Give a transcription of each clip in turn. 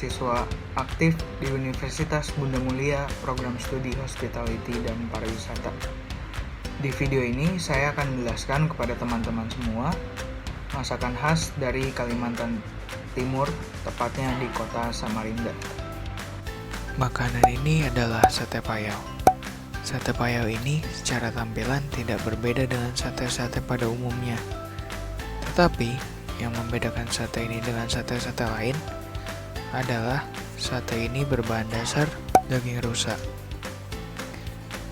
mahasiswa aktif di Universitas Bunda Mulia, program studi Hospitality dan Pariwisata. Di video ini saya akan menjelaskan kepada teman-teman semua masakan khas dari Kalimantan Timur, tepatnya di kota Samarinda. Makanan ini adalah sate payau. Sate payau ini secara tampilan tidak berbeda dengan sate-sate pada umumnya. Tetapi, yang membedakan sate ini dengan sate-sate lain adalah sate ini berbahan dasar daging rusa.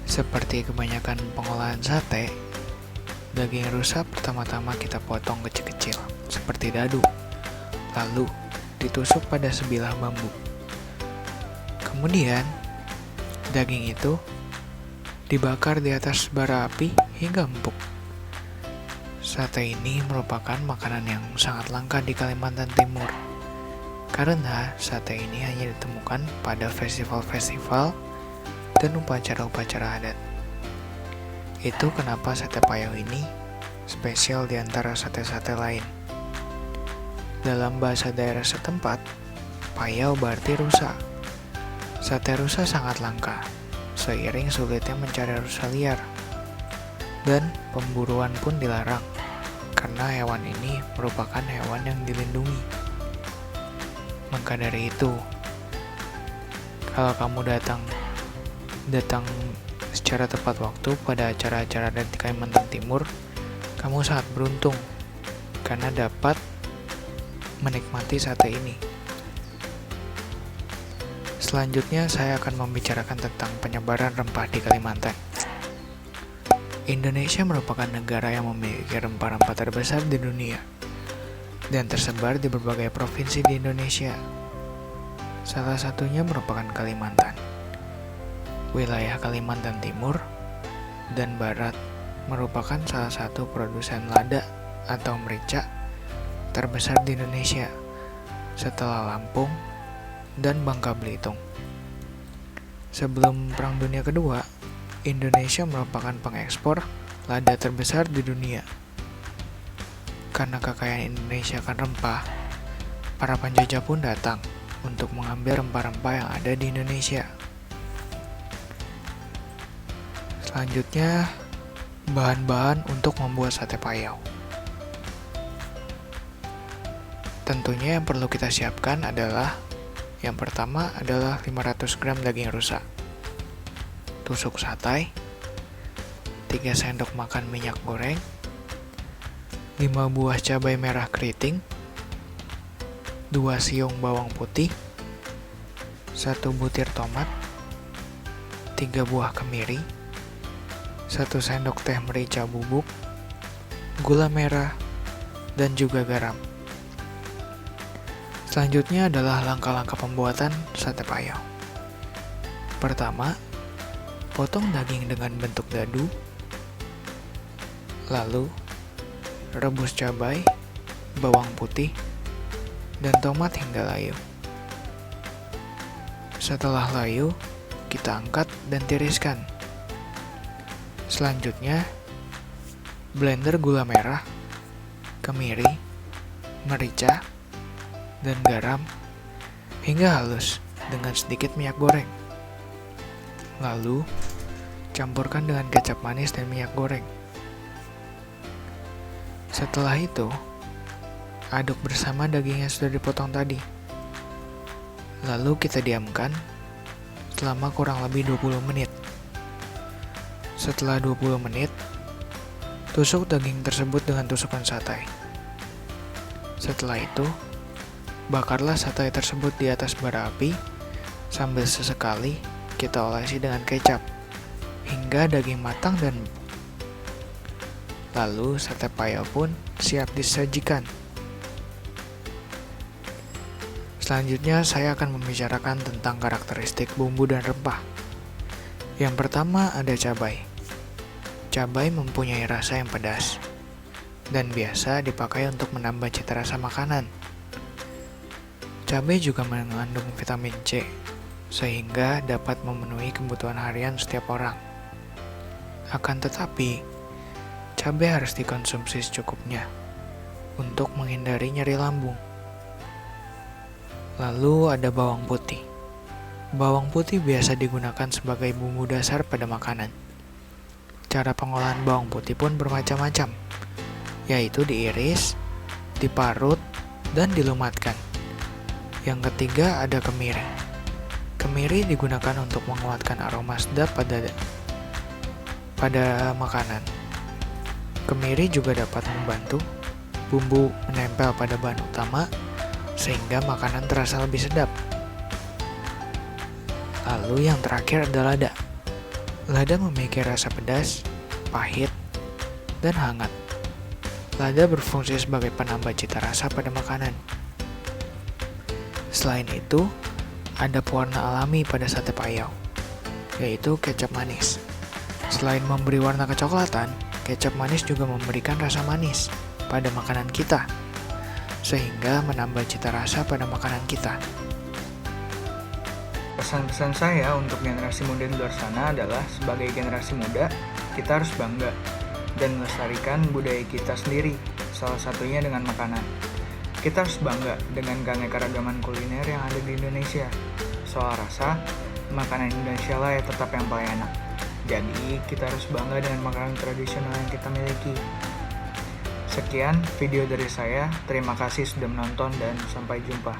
Seperti kebanyakan pengolahan sate, daging rusa pertama-tama kita potong kecil-kecil seperti dadu, lalu ditusuk pada sebilah bambu. Kemudian, daging itu dibakar di atas bara api hingga empuk. Sate ini merupakan makanan yang sangat langka di Kalimantan Timur, karena sate ini hanya ditemukan pada festival-festival dan upacara-upacara adat. Itu kenapa sate payau ini spesial di antara sate-sate lain. Dalam bahasa daerah setempat, payau berarti rusa. Sate rusa sangat langka, seiring sulitnya mencari rusa liar. Dan pemburuan pun dilarang, karena hewan ini merupakan hewan yang dilindungi. Maka dari itu, kalau kamu datang secara tepat waktu pada acara-acara di Kalimantan Timur, kamu sangat beruntung karena dapat menikmati sate ini. Selanjutnya saya akan membicarakan tentang penyebaran rempah di Kalimantan. Indonesia merupakan negara yang memiliki rempah-rempah terbesar di dunia dan tersebar di berbagai provinsi di Indonesia. Salah satunya merupakan Kalimantan. Wilayah Kalimantan Timur dan Barat merupakan salah satu produsen lada atau merica terbesar di Indonesia setelah Lampung dan Bangka Belitung. Sebelum Perang Dunia Kedua, Indonesia merupakan pengekspor lada terbesar di dunia. Karena kekayaan Indonesia akan rempah, para penjajah pun datang untuk mengambil rempah-rempah yang ada di Indonesia. Selanjutnya, bahan-bahan untuk membuat sate payau. Tentunya yang perlu kita siapkan adalah yang pertama adalah 500 gram daging rusa, tusuk satai, 3 sendok makan minyak goreng, 5 buah cabai merah keriting, 2 siung bawang putih, 1 butir tomat, 3 buah kemiri, 1 sendok teh merica bubuk, gula merah, dan juga garam. Selanjutnya adalah langkah-langkah pembuatan sate payau. Pertama, potong daging dengan bentuk dadu, lalu rebus cabai, bawang putih, dan tomat hingga layu. Setelah layu, kita angkat dan tiriskan. Selanjutnya, blender gula merah, kemiri, merica, dan garam hingga halus dengan sedikit minyak goreng. Lalu, campurkan dengan kecap manis dan minyak goreng. Setelah itu, aduk bersama daging yang sudah dipotong tadi. Lalu kita diamkan selama kurang lebih 20 menit. Setelah 20 menit, tusuk daging tersebut dengan tusukan satai. Setelah itu, bakarlah satai tersebut di atas bara api sambil sesekali kita olesi dengan kecap hingga daging matang dan empuk. Lalu sate payau pun siap disajikan. Selanjutnya saya akan membicarakan tentang karakteristik bumbu dan rempah. Yang pertama ada cabai. Cabai mempunyai rasa yang pedas dan biasa dipakai untuk menambah cita rasa makanan. Cabai juga mengandung vitamin C, sehingga dapat memenuhi kebutuhan harian setiap orang. Akan tetapi, cabai harus dikonsumsi secukupnya untuk menghindari nyeri lambung. Lalu ada bawang putih. Bawang putih biasa digunakan sebagai bumbu dasar pada makanan. Cara pengolahan bawang putih pun bermacam-macam, yaitu diiris, diparut, dan dilumatkan. Yang ketiga ada kemiri. Kemiri digunakan untuk menguatkan aroma sedap pada makanan. Kemiri juga dapat membantu bumbu menempel pada bahan utama sehingga makanan terasa lebih sedap. Lalu yang terakhir ada lada. Lada memiliki rasa pedas, pahit, dan hangat. Lada berfungsi sebagai penambah cita rasa pada makanan. Selain itu, ada pewarna alami pada sate payau, yaitu kecap manis. Selain memberi warna kecoklatan, kecap manis juga memberikan rasa manis pada makanan kita, sehingga menambah cita rasa pada makanan kita. Pesan-pesan saya untuk generasi muda di luar sana adalah sebagai generasi muda, kita harus bangga dan melestarikan budaya kita sendiri, salah satunya dengan makanan. Kita harus bangga dengan keanekaragaman kuliner yang ada di Indonesia. Soal rasa, makanan Indonesia lah ya tetap yang paling enak. Jadi, kita harus bangga dengan makanan tradisional yang kita miliki. Sekian video dari saya, terima kasih sudah menonton dan sampai jumpa.